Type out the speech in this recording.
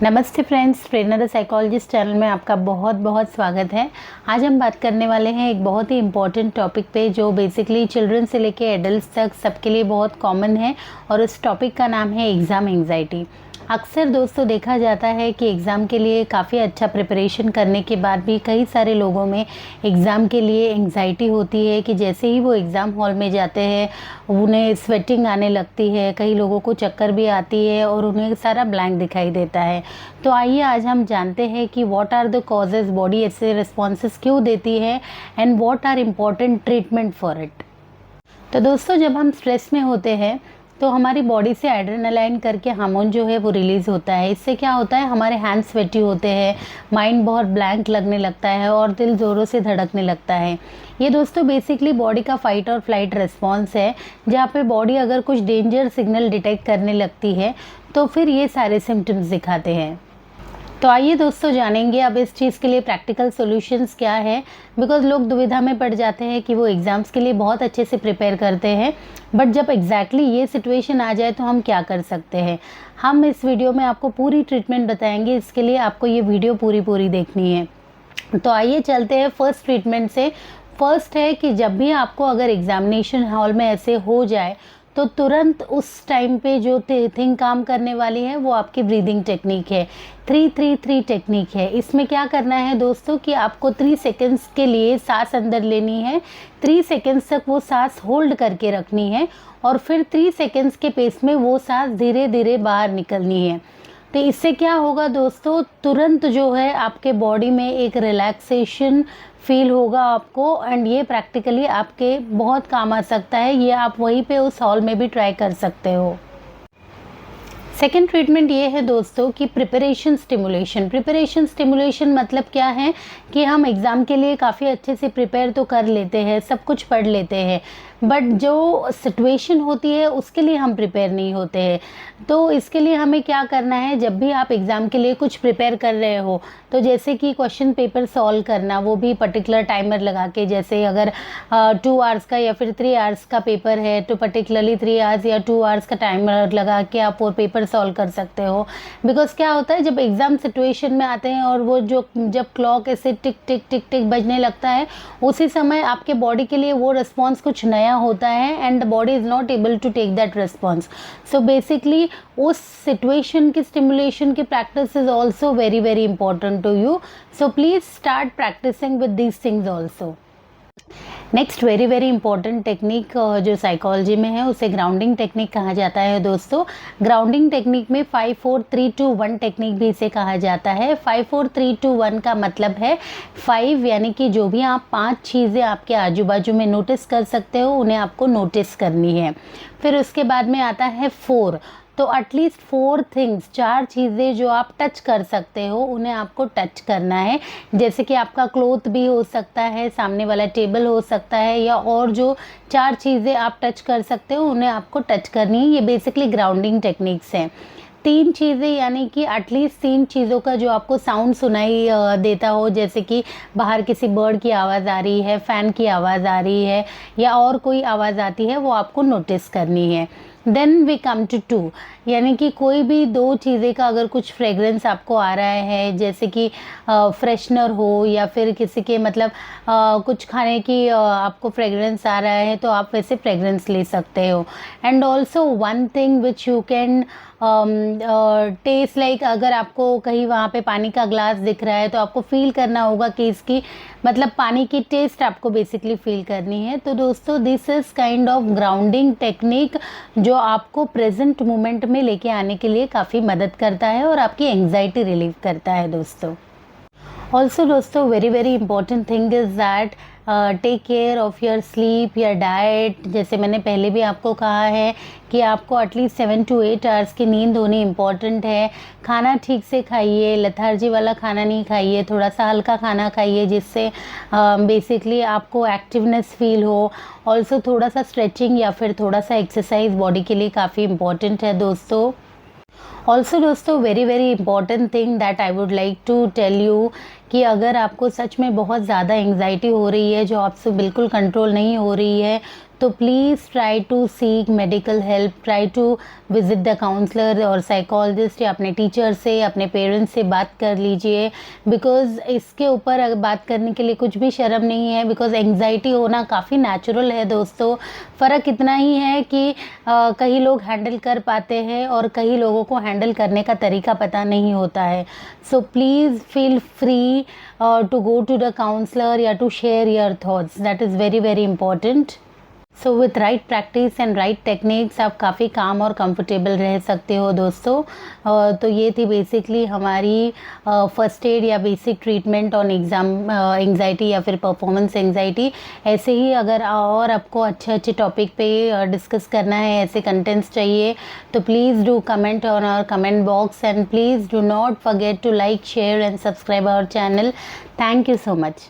नमस्ते friends, Prerna the psychologist channel में आपका बहुत बहुत स्वागत है। आज हम बात करने वाले हैं एक बहुत ही इम्पॉर्टेंट टॉपिक पे जो बेसिकली चिल्ड्रन से लेके एडल्ट्स तक सबके लिए बहुत कॉमन है और उस टॉपिक का नाम है एग्ज़ाम एंग्जाइटी। अक्सर दोस्तों देखा जाता है कि एग्ज़ाम के लिए काफ़ी अच्छा प्रिपरेशन करने के बाद भी कई सारे लोगों में एग्ज़ाम के लिए एंग्जाइटी होती है कि जैसे ही वो एग्ज़ाम हॉल में जाते हैं उन्हें स्वेटिंग आने लगती है, कई लोगों को चक्कर भी आती है और उन्हें सारा ब्लैंक दिखाई देता है। तो आइए आज हम जानते हैं कि what are the causes, body ऐसे रिस्पॉन्सेस क्यों देती है and what are important treatment for it. तो दोस्तों जब हम स्ट्रेस में होते हैं तो हमारी बॉडी से एड्रेनालाइन करके हार्मोन जो है वो रिलीज़ होता है। इससे क्या होता है, हमारे हैंड्स स्वेटी होते हैं, माइंड बहुत ब्लैंक लगने लगता है और दिल ज़ोरों से धड़कने लगता है। ये दोस्तों बेसिकली बॉडी का फाइट और फ्लाइट रिस्पॉन्स है, जहाँ पे बॉडी अगर कुछ डेंजर सिग्नल डिटेक्ट करने लगती है तो फिर ये सारे सिम्टम्स दिखाते हैं। तो आइए दोस्तों जानेंगे अब इस चीज़ के लिए प्रैक्टिकल सॉल्यूशंस क्या है। बिकॉज़ लोग दुविधा में पड़ जाते हैं कि वो एग्ज़ाम्स के लिए बहुत अच्छे से प्रिपेयर करते हैं, बट जब एग्जैक्टली ये सिचुएशन आ जाए तो हम क्या कर सकते हैं। हम इस वीडियो में आपको पूरी ट्रीटमेंट बताएंगे, इसके लिए आपको ये वीडियो पूरी देखनी है। तो आइए चलते हैं फर्स्ट ट्रीटमेंट से। फर्स्ट है कि जब भी आपको अगर एग्जामिनेशन हॉल में ऐसे हो जाए तो तुरंत उस टाइम पे जो थिंग काम करने वाली है वो आपकी ब्रीदिंग टेक्निक है। 3-3-3 टेक्निक है। इसमें क्या करना है दोस्तों कि आपको 3 सेकेंड्स के लिए सांस अंदर लेनी है, 3 सेकेंड्स तक वो सांस होल्ड करके रखनी है और फिर 3 सेकेंड्स के पेस में वो सांस धीरे धीरे बाहर निकलनी है। तो इससे क्या होगा दोस्तों, तुरंत जो है आपके बॉडी में एक रिलैक्सेशन फील होगा आपको एंड ये प्रैक्टिकली आपके बहुत काम आ सकता है। ये आप वहीं पे उस हॉल में भी ट्राई कर सकते हो। सेकेंड ट्रीटमेंट ये है दोस्तों कि प्रिपरेशन स्टिमुलेशन मतलब क्या है कि हम एग्ज़ाम के लिए काफ़ी अच्छे से प्रिपेयर तो कर लेते हैं, सब कुछ पढ़ लेते हैं, बट जो सिचुएशन होती है उसके लिए हम प्रिपेयर नहीं होते हैं। तो इसके लिए हमें क्या करना है, जब भी आप एग्ज़ाम के लिए कुछ प्रिपेयर कर रहे हो तो जैसे कि क्वेश्चन पेपर सॉल्व करना, वो भी पर्टिकुलर टाइमर लगा के, जैसे अगर 2 आवर्स का या फिर 3 आवर्स का पेपर है तो पर्टिकुलरली 3 आवर्स या 2 आवर्स का टाइमर लगा के आप वो पेपर सॉल्व कर सकते हो। बिकॉज क्या होता है, जब एग्ज़ाम सिचुएशन में आते हैं और वो जब क्लॉक ऐसे टिक टिक टिक टिक बजने लगता है, उसी समय आपके बॉडी के लिए वो रिस्पॉन्स कुछ नया होता है and the body is not able to take that response. So basically उस सिचुएशन की स्टिमुलेशन की practice is also very important to you. So please start practicing with these things also. Next very important technique जो psychology में है उसे grounding technique कहा जाता है दोस्तों। ग्राउंडिंग टेक्निक में 5-4-3-2-1 टेक्निक भी इसे कहा जाता है। 5-4-3-2-1 का मतलब है 5 यानी कि जो भी आप 5 चीज़ें आपके आजू बाजू में नोटिस कर सकते हो उन्हें आपको नोटिस करनी है। फिर उसके बाद में आता है 4, तो एटलीस्ट 4 थिंग्स, 4 चीज़ें जो आप टच कर सकते हो उन्हें आपको टच करना है। जैसे कि आपका क्लोथ भी हो सकता है, सामने वाला टेबल हो सकता है, या और जो 4 चीज़ें आप टच कर सकते हो उन्हें आपको टच करनी है। ये बेसिकली ग्राउंडिंग टेक्निक्स हैं। 3 चीज़ें यानी कि एटलीस्ट 3 चीज़ों का जो आपको साउंड सुनाई देता हो, जैसे कि बाहर किसी बर्ड की आवाज़ आ रही है, फ़ैन की आवाज़ आ रही है या और कोई आवाज़ आती है, वो आपको नोटिस करनी है। देन वी कम टू 2 यानी कि कोई भी 2 चीज़ें का अगर कुछ फ्रेगरेंस आपको आ रहा है, जैसे कि फ्रेशनर हो या फिर किसी के मतलब कुछ खाने की आपको फ्रेगरेंस आ रहा है तो आप वैसे फ्रेगरेंस ले सकते हो। And also one thing which you can taste, like अगर आपको कहीं वहाँ पे पानी का ग्लास दिख रहा है तो आपको फील करना होगा कि इसकी मतलब पानी की टेस्ट आपको बेसिकली फील करनी है। तो दोस्तों this is kind of grounding technique जो आपको प्रेजेंट मोमेंट में लेके आने के लिए काफ़ी मदद करता है और आपकी एंग्जाइटी रिलीव करता है दोस्तों। ऑल्सो दोस्तों very important thing is that take care of your sleep, your diet. जैसे मैंने पहले भी आपको कहा है कि आपको एटलीस्ट 7 to 8 आवर्स की नींद होनी इम्पॉर्टेंट है। खाना ठीक से खाइए, लेथार्जी वाला खाना नहीं खाइए, थोड़ा सा हल्का खाना खाइए जिससे बेसिकली आपको एक्टिवनेस फील हो। ऑल्सो थोड़ा सा स्ट्रेचिंग या फिर थोड़ा सा एक्सरसाइज बॉडी के लिए काफ़ी इम्पॉर्टेंट है दोस्तों। ऑल्सो दोस्तों very important thing that I would like to tell you कि अगर आपको सच में बहुत ज़्यादा एंग्जाइटी हो रही है जो आपसे बिल्कुल कंट्रोल नहीं हो रही है, तो please try to seek medical help, try to visit the counsellor और साइकोलॉजिस्ट, या अपने टीचर से, अपने पेरेंट्स से बात कर लीजिए। बिकॉज़ इसके ऊपर बात करने के लिए कुछ भी शर्म नहीं है, बिकॉज़ एंग्जाइटी होना काफ़ी नेचुरल है दोस्तों। फ़र्क इतना ही है कि कई लोग हैंडल कर पाते हैं और कई लोगों को हैंडल करने का तरीका पता नहीं होता है। So please feel free to go to the counsellor या to share your thoughts, that is very very important. So with right practice and right techniques आप काफ़ी काम और कंफर्टेबल रह सकते हो दोस्तों। तो ये थी बेसिकली हमारी फर्स्ट एड या basic treatment on exam anxiety या फिर परफॉर्मेंस एंग्जाइटी। ऐसे ही अगर और आपको अच्छे अच्छे टॉपिक पे डिस्कस करना है, ऐसे कंटेंट्स चाहिए, तो please do comment on our comment box and please do not forget to like, share and subscribe our channel. Thank you so much.